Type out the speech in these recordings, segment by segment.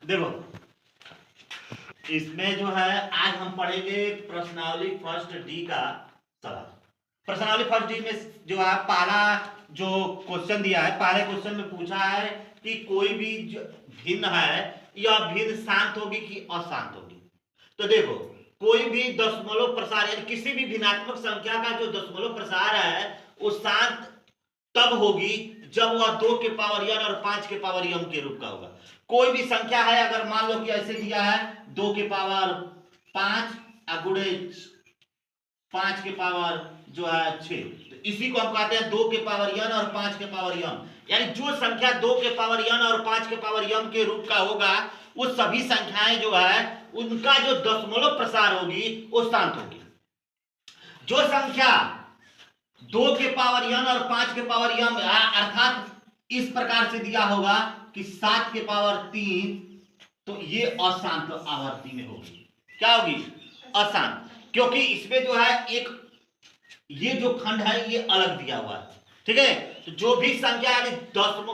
देखो इसमें जो है आज हम पढ़ेंगे प्रश्नावली फर्स्ट डी का सवाल। प्रश्नावली फर्स्ट डी में जो है पहला जो क्वेश्चन दिया है, पहले क्वेश्चन में पूछा है कि कोई भी भिन्न है या भिन्न शांत होगी कि अशांत होगी। तो देखो कोई भी दशमलव प्रसार यानी किसी भी भिन्नात्मक संख्या का जो दशमलव प्रसार है वो शांत तब होगी जब वह 2 के पावर n और 5 के पावर m के रूप का होगा। कोई भी संख्या है, अगर मान लो कि ऐसे दिया है 2 के पावर 5 गुणे 5 के पावर जो है 6, तो इसी को हम कहते हैं 2 के पावर n और 5 के पावर m। यानी जो संख्या 2 के पावर n और 5 के पावर m के रूप का होगा वो सभी संख्याएं जो है उनका जो दशमलव प्रसार होगी वो शांत होगी। जो संख्या 2 के पावर n और 5 के पावर m अर्थात इस प्रकार से दिया होगा कि 7 के पावर 3, तो ये अशांत आवर्ती में होगी। क्या होगी? अशांत, क्योंकि इसमें जो है एक ये जो खंड है ये अलग दिया हुआ है। ठीक है, तो जो भी संख्या यानी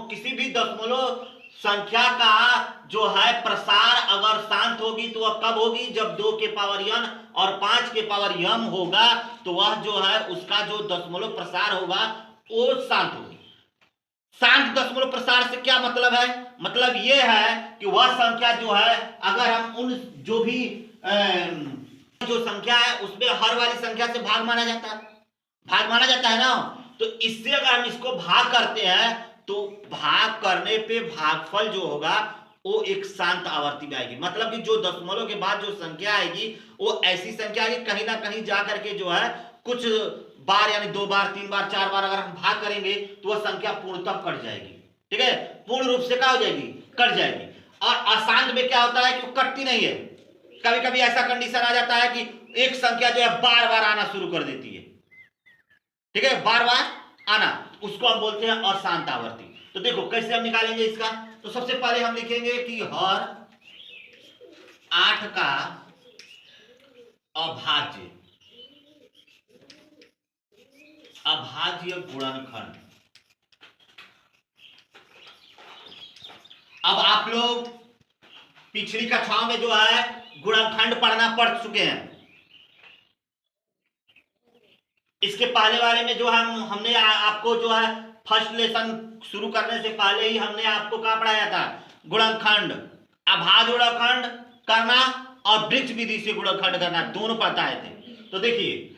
किसी भी दशमलव संख्या का जो है प्रसार अगर शांत होगी तो वह कब होगी? जब 2 के पावर n और 5 के पावर m होगा, तो वह जो है उसका जो दशमलव प्रसार होगा वो शांत होगी। शांत दशमलव प्रसार से क्या मतलब है? मतलब यह है कि वह संख्या जो है अगर हम उन जो भी जो संख्या है उसमें हर वाली संख्या से भाग माना जाता है ना, तो इससे अगर हम इसको भाग करते हैं तो भाग करने पे भागफल जो होगा वो एक शांत आवर्ती में आएगी। मतलब कि जो दशमलव के बाद जो संख्या आएगी वो ऐसी संख्या आएगी कहीं ना कहीं जा करके जो है कुछ बार यानी 2 बार 3 बार 4 बार अगर हम भाग करेंगे तो वह संख्या पूर्णतः कट जाएगी। ठीक है, पूर्ण रूप से क्या हो जाएगी? कट जाएगी। और अशांत में क्या होता है कि वो कटती नहीं है। कभी कभी ऐसा कंडीशन आ जाता है कि एक संख्या जो है बार बार आना शुरू कर देती है। ठीक है, बार बार आना, उसको हम बोलते हैं अशांत आवर्ती। तो देखो कैसे हम निकालेंगे इसका। तो सबसे पहले हम लिखेंगे कि हर 8 का अभाज्य गुणनखंड। अब आप लोग पिछली कक्षाओं में जो है गुणनखंड पढ़ना पढ़ चुके हैं। इसके पहले वाले में जो हमने आपको जो है फर्स्ट लेसन शुरू करने से पहले ही हमने आपको क्या पढ़ाया था? गुणनखंड, अभाज्य गुणनखंड करना और वृक्ष विधि से गुणनखंड करना, दोनों पढ़ाए थे। तो देखिए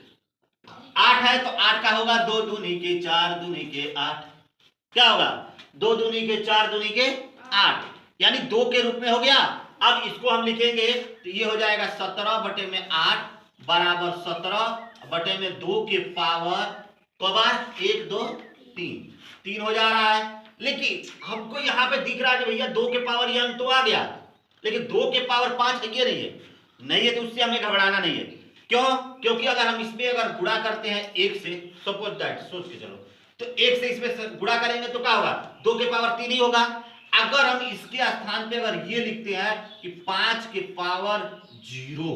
8 है तो 8 का होगा 2 दूनी के 4 दूनी के 8। क्या होगा? 2 दूनी के 4 दूनी के 8, यानी 2 के रूप में हो गया। अब इसको हम लिखेंगे तो ये हो जाएगा 17/8 बराबर 17/2 के पावर कबार 1 2 3 हो जा रहा है। लेकिन हमको यहाँ पे दिख रहा है कि भैया 2 के पावर n तो आ गया, लेकिन 2 के पावर 5 है, ये नहीं है तो उससे हमें घबराना नहीं है। क्यों? क्योंकि अगर हम इसमें अगर गुणा करते हैं 1 से, सपोज दैट, सोच के चलो, तो 1 से इसमें गुणा करेंगे तो क्या होगा? 2 के पावर 3 ही होगा। अगर हम इसके स्थान पे अगर ये लिखते हैं कि 5 के पावर 0,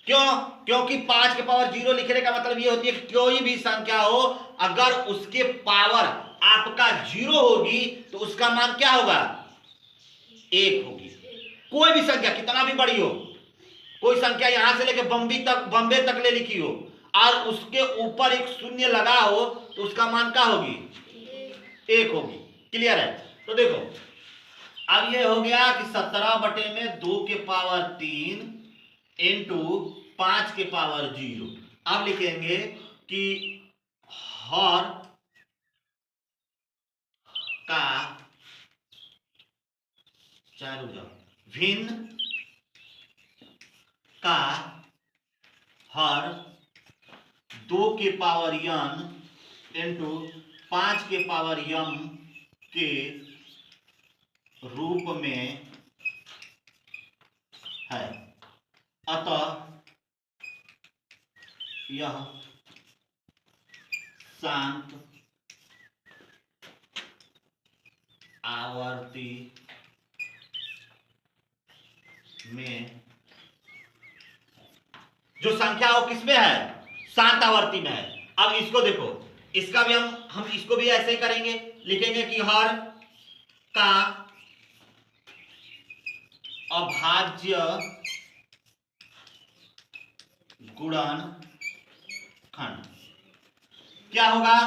क्यों? क्योंकि 5 के पावर 0 लिखने का मतलब ये होती है कि कोई भी संख्या हो अगर उसके पावर आपका 0 होगी तो उसका मान क्या होगा? 1 होगी। कोई भी संख्या कितना भी बड़ी हो, कोई संख्या यहां से लेकर बम्बे तक ले लिखी हो और उसके ऊपर एक शून्य लगा हो तो उसका मान क्या होगी? 1 होगी। क्लियर है? तो देखो अब ये हो गया कि 17/2 के पावर 3 इंटू 5 के पावर 0। अब लिखेंगे कि हर का भिन्न का हर 2 के पावर n इंटू 5 के पावर m के रूप में है। अतः यह शांत आवर्ती में, जो संख्या हो किसमें है? शांत आवर्ती में है। अब इसको देखो, इसका भी हम इसको भी ऐसे ही करेंगे, लिखेंगे कि हर का अभाज्य गुणनखंड क्या होगा?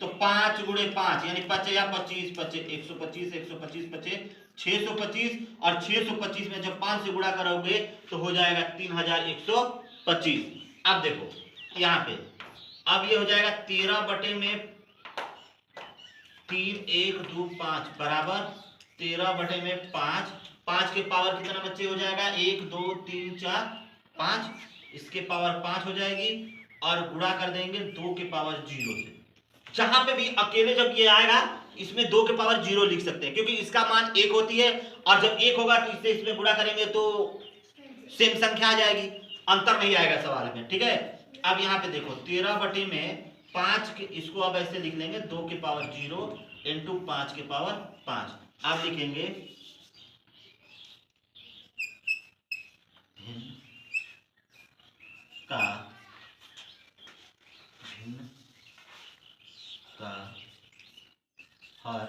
तो 5 गुणे 5 यानी 5 या 25 25 125 125 25 625 और 625 में जब 5 से गुणा करोगे तो हो जाएगा 3125। अब देखो यहाँ पे अब ये हो जाएगा 13 बटे में 3 1 2 5 बराबर 13 बटे में 5 5 के पावर कितना बच्चे हो जाएगा 1 2 3 4 5 इसके पावर 5 हो जाएगी और गुणा कर देंगे 2 के पावर 0 से। जहां पे भी अकेले जब ये आएगा इसमें 2 के पावर 0 लिख सकते हैं क्योंकि इसका मान 1 होती है और जब 1 होगा तो इससे इसमें गुणा करेंगे तो सेम संख्या आ जाएगी, अंतर नहीं आएगा सवाल में। ठीक है, अब यहाँ पे देखो 13 बटे में 5 के इसको अब ऐसे लिख लेंगे 2 के पावर 0 इंटू 5 के पावर 5। अब लिखेंगे भिन्न का हर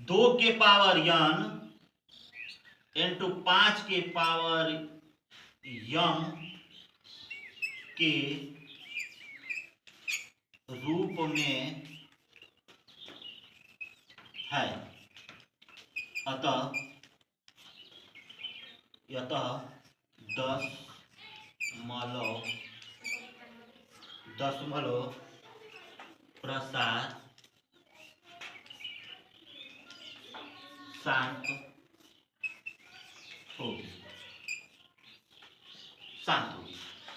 2 के पावर n इंटू 5 के पावर m के रूप में है। अतः 10 प्रसार शांत होगी।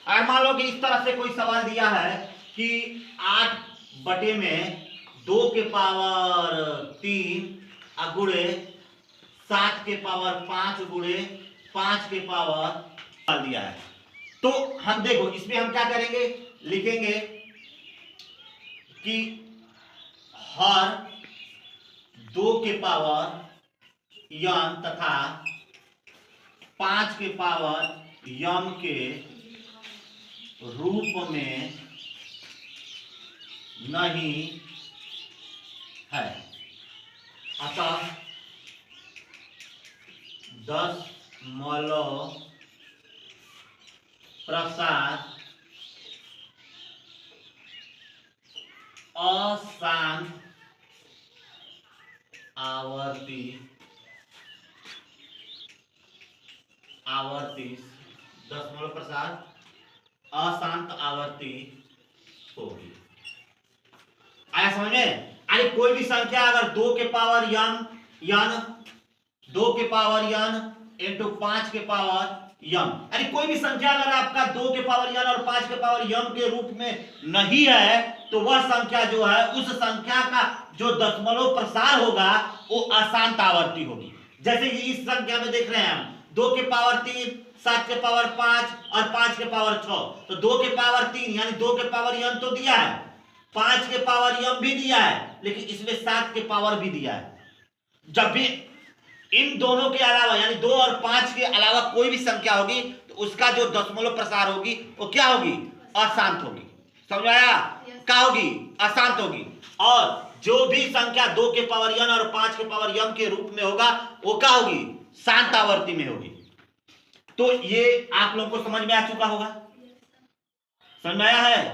अगर मान लो कि इस तरह से कोई सवाल दिया है कि 8 बटे में 2 के पावर 3 गुणे 7 के पावर 5 गुणे 5 के पावर दिया है, तो हम देखो इसमें हम क्या करेंगे, लिखेंगे कि हर 2 के पावर n तथा 5 के पावर m के रूप में नहीं है। अतः 10 प्रसार अशांत आवर्ती 10 प्रसार अशांत आवर्ती होगी। आया समझ में? अरे कोई भी संख्या अगर 2 के पावर n 2 के पावर n इंटू 5 के पावर m, अरे कोई भी संख्या अगर आपका 2 के पावर n और 5 के पावर m के रूप में नहीं है तो वह संख्या जो है उस संख्या का जो दशमलव प्रसार होगा वो अशांत आवर्ती होगी। जैसे कि इस संख्या में देख रहे हैं हम 2 के पावर 3 7 के पावर 5 और 5 के पावर 6, तो 2 के पावर 3 यानी 2 के पावर m तो दिया है, 5 के पावर m भी दिया है, लेकिन इसमें 7 के पावर भी दिया है। जब भी इन दोनों के अलावा यानी 2 और 5 के अलावा कोई भी संख्या होगी तो उसका जो दशमलव प्रसार होगी वो क्या होगी? अशांत होगी। समझ आया? क्या होगी? अशांत होगी। और जो भी संख्या 2 के पावर n और 5 के पावर m के रूप में होगा वो क्या होगी? शांत आवर्ती में होगी। तो ये आप लोगों को समझ में आ चुका होगा, समझ में आया है?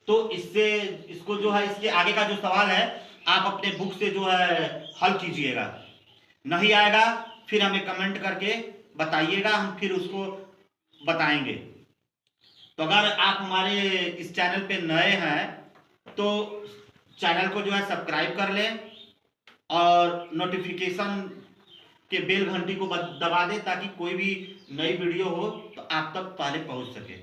तो इससे इसको जो है इसके आगे का जो सवाल है आप अपने बुक से जो है हल कीजिएगा। नहीं आएगा फिर हमें कमेंट करके बताइएगा, हम फिर उसको बताएंगे। तो अगर आप हमारे इस चैनल पे नए हैं तो चैनल को जो है सब्सक्राइब कर लें और नोटिफिकेशन के बेल घंटी को दबा दें ताकि कोई भी नई वीडियो हो तो आप तक पहले पहुंच सके।